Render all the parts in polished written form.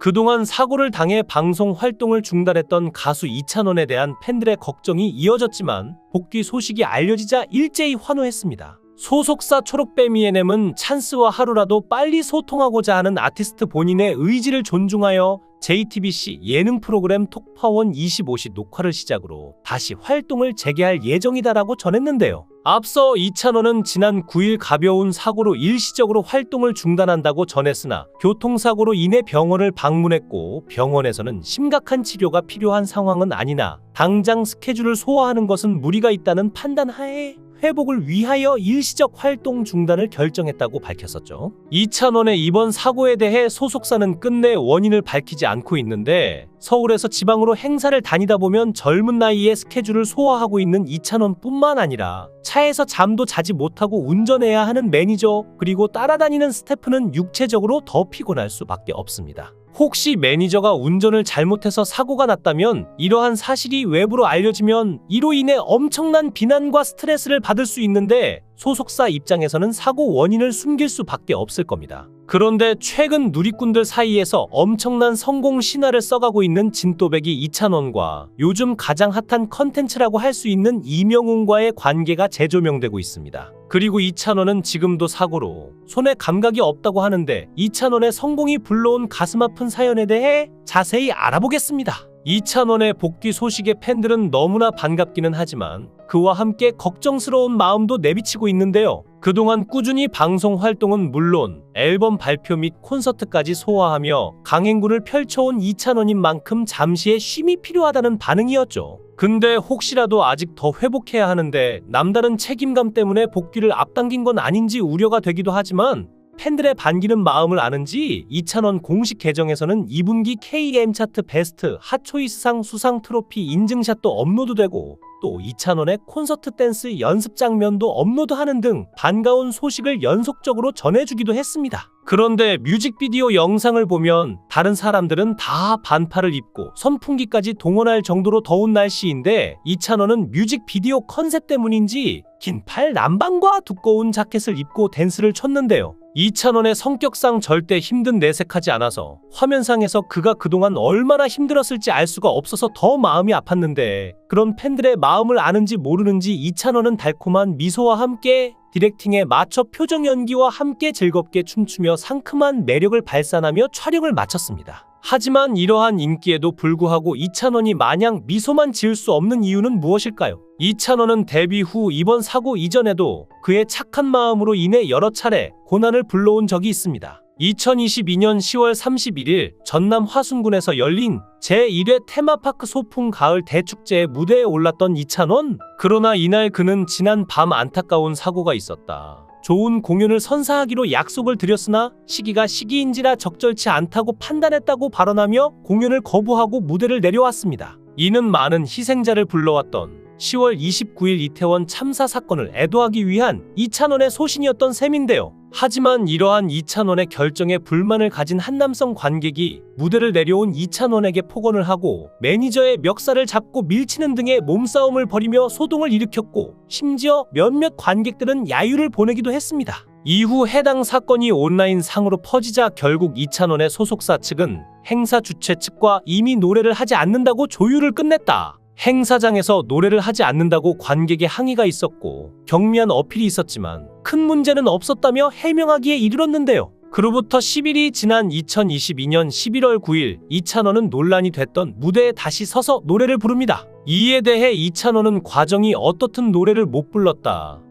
그동안 사고를 당해 방송 활동을 중단했던 가수 이찬원에 대한 팬들의 걱정이 이어졌지만 복귀 소식이 알려지자 일제히 환호했습니다. 소속사 초록뱀 E&M은 찬스와 하루라도 빨리 소통하고자 하는 아티스트 본인의 의지를 존중하여 JTBC 예능 프로그램 톡파원 25시 녹화를 시작으로 다시 활동을 재개할 예정이다라고 전했는데요. 앞서 이찬원은 지난 9일 가벼운 사고로 일시적으로 활동을 중단한다고 전했으나 교통사고로 인해 병원을 방문했고 병원에서는 심각한 치료가 필요한 상황은 아니나 당장 스케줄을 소화하는 것은 무리가 있다는 판단하에 회복을 위하여 일시적 활동 중단을 결정했다고 밝혔었죠. 이찬원의 이번 사고에 대해 소속사는 끝내 원인을 밝히지 않고 있는데 서울에서 지방으로 행사를 다니다 보면 젊은 나이에 스케줄을 소화하고 있는 이찬원뿐만 아니라 차에서 잠도 자지 못하고 운전해야 하는 매니저 그리고 따라다니는 스태프는 육체적으로 더 피곤할 수밖에 없습니다. 혹시 매니저가 운전을 잘못해서 사고가 났다면 이러한 사실이 외부로 알려지면 이로 인해 엄청난 비난과 스트레스를 받을 수 있는데 소속사 입장에서는 사고 원인을 숨길 수밖에 없을 겁니다. 그런데 최근 누리꾼들 사이에서 엄청난 성공 신화를 써가고 있는 진또배기 이찬원과 요즘 가장 핫한 컨텐츠라고 할 수 있는 이명웅과의 관계가 재조명되고 있습니다. 그리고 이찬원은 지금도 사고로 손에 감각이 없다고 하는데 이찬원의 성공이 불러온 가슴 아픈 사연에 대해 자세히 알아보겠습니다. 이찬원의 복귀 소식에 팬들은 너무나 반갑기는 하지만 그와 함께 걱정스러운 마음도 내비치고 있는데요. 그동안 꾸준히 방송 활동은 물론 앨범 발표 및 콘서트까지 소화하며 강행군을 펼쳐온 이찬원인 만큼 잠시의 쉼이 필요하다는 반응이었죠. 근데 혹시라도 아직 더 회복해야 하는데 남다른 책임감 때문에 복귀를 앞당긴 건 아닌지 우려가 되기도 하지만 팬들의 반기는 마음을 아는지 이찬원 공식 계정에서는 2분기 KM 차트 베스트 핫초이스상 수상 트로피 인증샷도 업로드되고 또 이찬원의 콘서트 댄스 연습 장면도 업로드하는 등 반가운 소식을 연속적으로 전해주기도 했습니다. 그런데 뮤직비디오 영상을 보면 다른 사람들은 다 반팔을 입고 선풍기까지 동원할 정도로 더운 날씨인데 이찬원은 뮤직비디오 컨셉 때문인지 긴팔 남방과 두꺼운 자켓을 입고 댄스를 췄는데요. 이찬원의 성격상 절대 힘든 내색하지 않아서 화면상에서 그가 그동안 얼마나 힘들었을지 알 수가 없어서 더 마음이 아팠는데 그런 팬들의 마음을 아는지 모르는지 이찬원은 달콤한 미소와 함께 디렉팅에 맞춰 표정 연기와 함께 즐겁게 춤추며 상큼한 매력을 발산하며 촬영을 마쳤습니다. 하지만 이러한 인기에도 불구하고 이찬원이 마냥 미소만 지을 수 없는 이유는 무엇일까요? 이찬원은 데뷔 후 이번 사고 이전에도 그의 착한 마음으로 인해 여러 차례 고난을 불러온 적이 있습니다. 2022년 10월 31일 전남 화순군에서 열린 제1회 테마파크 소풍 가을 대축제의 무대에 올랐던 이찬원. 그러나 이날 그는 지난 밤 안타까운 사고가 있었다. 좋은 공연을 선사하기로 약속을 드렸으나 시기가 시기인지라 적절치 않다고 판단했다고 발언하며 공연을 거부하고 무대를 내려왔습니다. 이는 많은 희생자를 불러왔던 10월 29일 이태원 참사 사건을 애도하기 위한 이찬원의 소신이었던 셈인데요. 하지만 이러한 이찬원의 결정에 불만을 가진 한 남성 관객이 무대를 내려온 이찬원에게 폭언을 하고 매니저의 멱살을 잡고 밀치는 등의 몸싸움을 벌이며 소동을 일으켰고 심지어 몇몇 관객들은 야유를 보내기도 했습니다. 이후 해당 사건이 온라인상으로 퍼지자 결국 이찬원의 소속사 측은 행사 주최 측과 이미 노래를 하지 않는다고 조율을 끝냈다. 행사장에서 노래를 하지 않는다고 관객의 항의가 있었고 경미한 어필이 있었지만 큰 문제는 없었다며 해명하기에 이르렀는데요. 그로부터 10일이 지난 2022년 11월 9일 이찬원은 논란이 됐던 무대에 다시 서서 노래를 부릅니다. 이에 대해 이찬원은 과정이 어떻든 노래를 못 불렀다.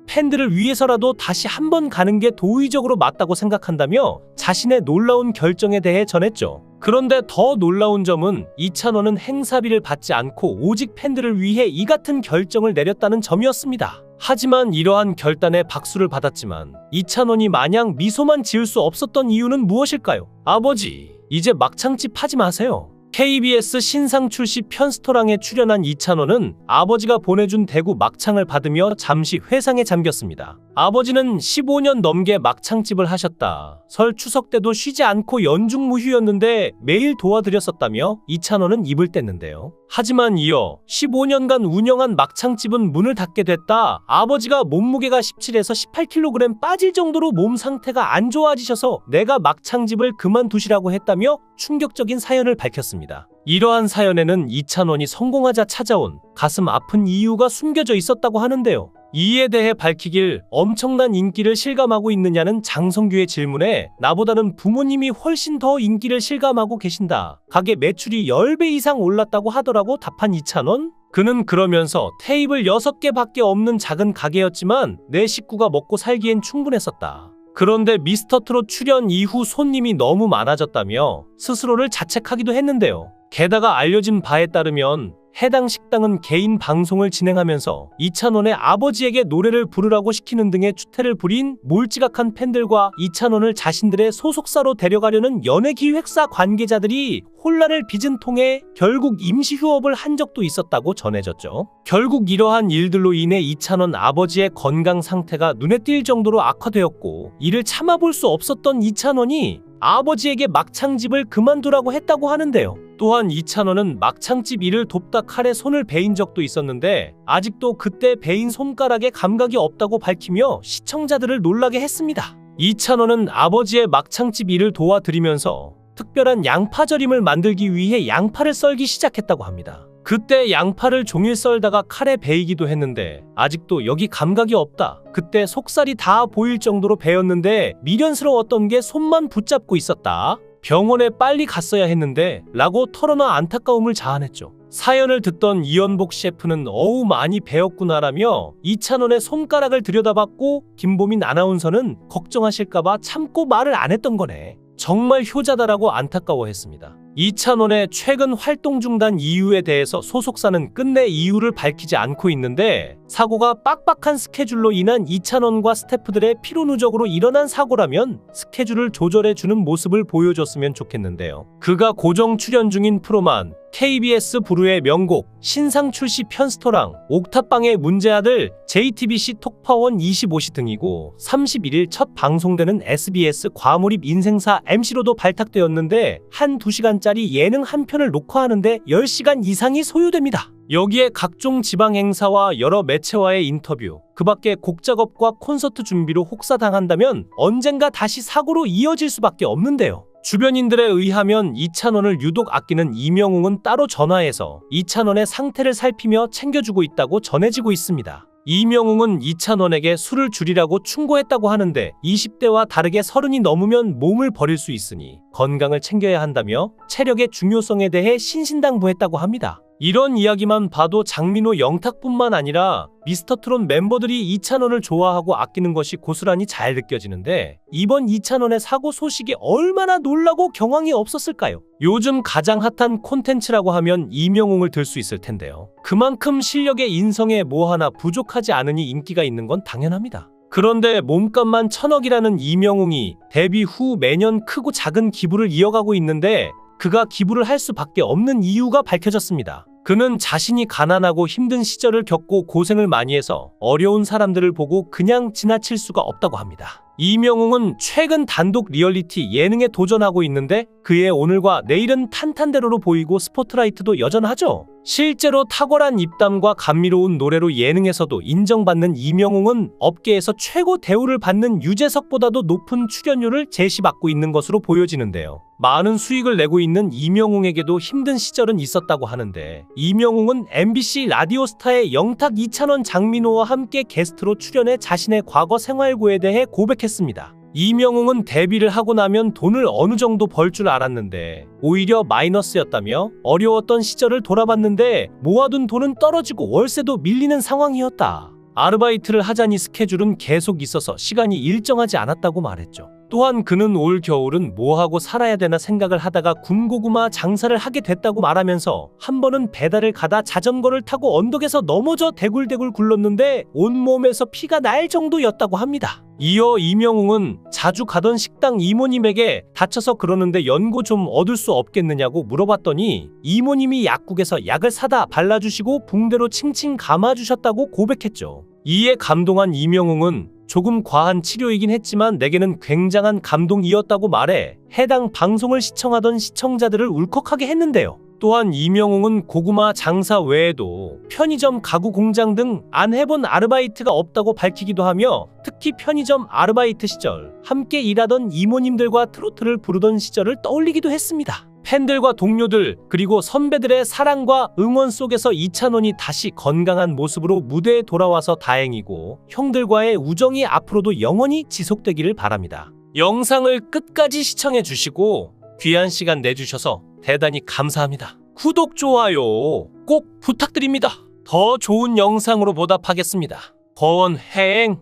팬들을 위해서라도 다시 한번 가는 게 도의적으로 맞다고 생각한다며 자신의 놀라운 결정에 대해 전했죠. 그런데 더 놀라운 점은 이찬원은 행사비를 받지 않고 오직 팬들을 위해 이 같은 결정을 내렸다는 점이었습니다. 하지만 이러한 결단에 박수를 받았지만 이찬원이 마냥 미소만 지을 수 없었던 이유는 무엇일까요? 아버지, 이제 막창집 하지 마세요. KBS 신상 출시 편스토랑에 출연한 이찬원은 아버지가 보내준 대구 막창을 받으며 잠시 회상에 잠겼습니다. 아버지는 15년 넘게 막창집을 하셨다. 설 추석 때도 쉬지 않고 연중무휴였는데 매일 도와드렸었다며 이찬원은 입을 뗐는데요. 하지만 이어 15년간 운영한 막창집은 문을 닫게 됐다. 아버지가 몸무게가 17에서 18kg 빠질 정도로 몸 상태가 안 좋아지셔서 내가 막창집을 그만두시라고 했다며 충격적인 사연을 밝혔습니다. 이러한 사연에는 이찬원이 성공하자 찾아온 가슴 아픈 이유가 숨겨져 있었다고 하는데요. 이에 대해 밝히길 엄청난 인기를 실감하고 있느냐는 장성규의 질문에 나보다는 부모님이 훨씬 더 인기를 실감하고 계신다. 가게 매출이 10배 이상 올랐다고 하더라고 답한 이찬원. 그는 그러면서 테이블 6개밖에 없는 작은 가게였지만 내 식구가 먹고 살기엔 충분했었다. 그런데 미스터트롯 출연 이후 손님이 너무 많아졌다며 스스로를 자책하기도 했는데요. 게다가 알려진 바에 따르면 해당 식당은 개인 방송을 진행하면서 이찬원의 아버지에게 노래를 부르라고 시키는 등의 추태를 부린 몰지각한 팬들과 이찬원을 자신들의 소속사로 데려가려는 연예기획사 관계자들이 혼란을 빚은 통에 결국 임시 휴업을 한 적도 있었다고 전해졌죠. 결국 이러한 일들로 인해 이찬원 아버지의 건강 상태가 눈에 띌 정도로 악화되었고 이를 참아볼 수 없었던 이찬원이 아버지에게 막창집을 그만두라고 했다고 하는데요. 또한 이찬원은 막창집 일을 돕다 칼에 손을 베인 적도 있었는데 아직도 그때 베인 손가락에 감각이 없다고 밝히며 시청자들을 놀라게 했습니다. 이찬원은 아버지의 막창집 일을 도와드리면서 특별한 양파절임을 만들기 위해 양파를 썰기 시작했다고 합니다. 그때 양파를 종일 썰다가 칼에 베이기도 했는데 아직도 여기 감각이 없다. 그때 속살이 다 보일 정도로 베었는데 미련스러웠던 게 손만 붙잡고 있었다. 병원에 빨리 갔어야 했는데 라고 털어놔 안타까움을 자아냈죠. 사연을 듣던 이연복 셰프는 어우 많이 배웠구나라며 이찬원의 손가락을 들여다봤고 김보민 아나운서는 걱정하실까봐 참고 말을 안 했던 거네. 정말 효자다라고 안타까워했습니다. 이찬원의 최근 활동 중단 이유에 대해서 소속사는 끝내 이유를 밝히지 않고 있는데 사고가 빡빡한 스케줄로 인한 이찬원과 스태프들의 피로 누적으로 일어난 사고라면 스케줄을 조절해주는 모습을 보여줬으면 좋겠는데요. 그가 고정 출연 중인 프로만 KBS 부르의 명곡, 신상 출시 편스토랑, 옥탑방의 문제아들, JTBC 톡파원 25시 등이고 31일 첫 방송되는 SBS 과몰입 인생사 MC로도 발탁되었는데 한 2시간짜리 예능 한 편을 녹화하는데 10시간 이상이 소요됩니다. 여기에 각종 지방 행사와 여러 매체와의 인터뷰, 그 밖에 곡 작업과 콘서트 준비로 혹사당한다면 언젠가 다시 사고로 이어질 수밖에 없는데요. 주변인들에 의하면 이찬원을 유독 아끼는 이명웅은 따로 전화해서 이찬원의 상태를 살피며 챙겨주고 있다고 전해지고 있습니다. 이명웅은 이찬원에게 술을 줄이라고 충고했다고 하는데 20대와 다르게 30이 넘으면 몸을 버릴 수 있으니 건강을 챙겨야 한다며 체력의 중요성에 대해 신신당부했다고 합니다. 이런 이야기만 봐도 장민호 영탁뿐만 아니라 미스터트롯 멤버들이 이찬원을 좋아하고 아끼는 것이 고스란히 잘 느껴지는데 이번 이찬원의 사고 소식이 얼마나 놀라고 경황이 없었을까요? 요즘 가장 핫한 콘텐츠라고 하면 이명웅을 들 수 있을 텐데요. 그만큼 실력의 인성에 뭐 하나 부족하지 않으니 인기가 있는 건 당연합니다. 그런데 몸값만 1000억이라는 이명웅이 데뷔 후 매년 크고 작은 기부를 이어가고 있는데 그가 기부를 할 수밖에 없는 이유가 밝혀졌습니다. 그는 자신이 가난하고 힘든 시절을 겪고 고생을 많이 해서 어려운 사람들을 보고 그냥 지나칠 수가 없다고 합니다. 이명웅은 최근 단독 리얼리티 예능에 도전하고 있는데 그의 오늘과 내일은 탄탄대로로 보이고 스포트라이트도 여전하죠. 실제로 탁월한 입담과 감미로운 노래로 예능에서도 인정받는 이명웅은 업계에서 최고 대우를 받는 유재석보다도 높은 출연료를 제시받고 있는 것으로 보여지는데요. 많은 수익을 내고 있는 이명웅에게도 힘든 시절은 있었다고 하는데 이명웅은 MBC 라디오스타의 영탁, 이찬원, 장민호와 함께 게스트로 출연해 자신의 과거 생활고에 대해 고백했습니다. 이명웅은 데뷔를 하고 나면 돈을 어느 정도 벌 줄 알았는데 오히려 마이너스였다며 어려웠던 시절을 돌아봤는데 모아둔 돈은 떨어지고 월세도 밀리는 상황이었다. 아르바이트를 하자니 스케줄은 계속 있어서 시간이 일정하지 않았다고 말했죠. 또한 그는 올 겨울은 뭐하고 살아야 되나 생각을 하다가 군고구마 장사를 하게 됐다고 말하면서 한 번은 배달을 가다 자전거를 타고 언덕에서 넘어져 대굴대굴 굴렀는데 온몸에서 피가 날 정도였다고 합니다. 이어 이명웅은 자주 가던 식당 이모님에게 다쳐서 그러는데 연고 좀 얻을 수 없겠느냐고 물어봤더니 이모님이 약국에서 약을 사다 발라주시고 붕대로 칭칭 감아주셨다고 고백했죠. 이에 감동한 이명웅은 조금 과한 치료이긴 했지만 내게는 굉장한 감동이었다고 말해 해당 방송을 시청하던 시청자들을 울컥하게 했는데요. 또한 이명웅은 고구마 장사 외에도 편의점 가구 공장 등 안 해본 아르바이트가 없다고 밝히기도 하며 특히 편의점 아르바이트 시절 함께 일하던 이모님들과 트로트를 부르던 시절을 떠올리기도 했습니다. 팬들과 동료들 그리고 선배들의 사랑과 응원 속에서 이찬원이 다시 건강한 모습으로 무대에 돌아와서 다행이고 형들과의 우정이 앞으로도 영원히 지속되기를 바랍니다. 영상을 끝까지 시청해 주시고 귀한 시간 내주셔서 대단히 감사합니다. 구독, 좋아요 꼭 부탁드립니다. 더 좋은 영상으로 보답하겠습니다. 거원행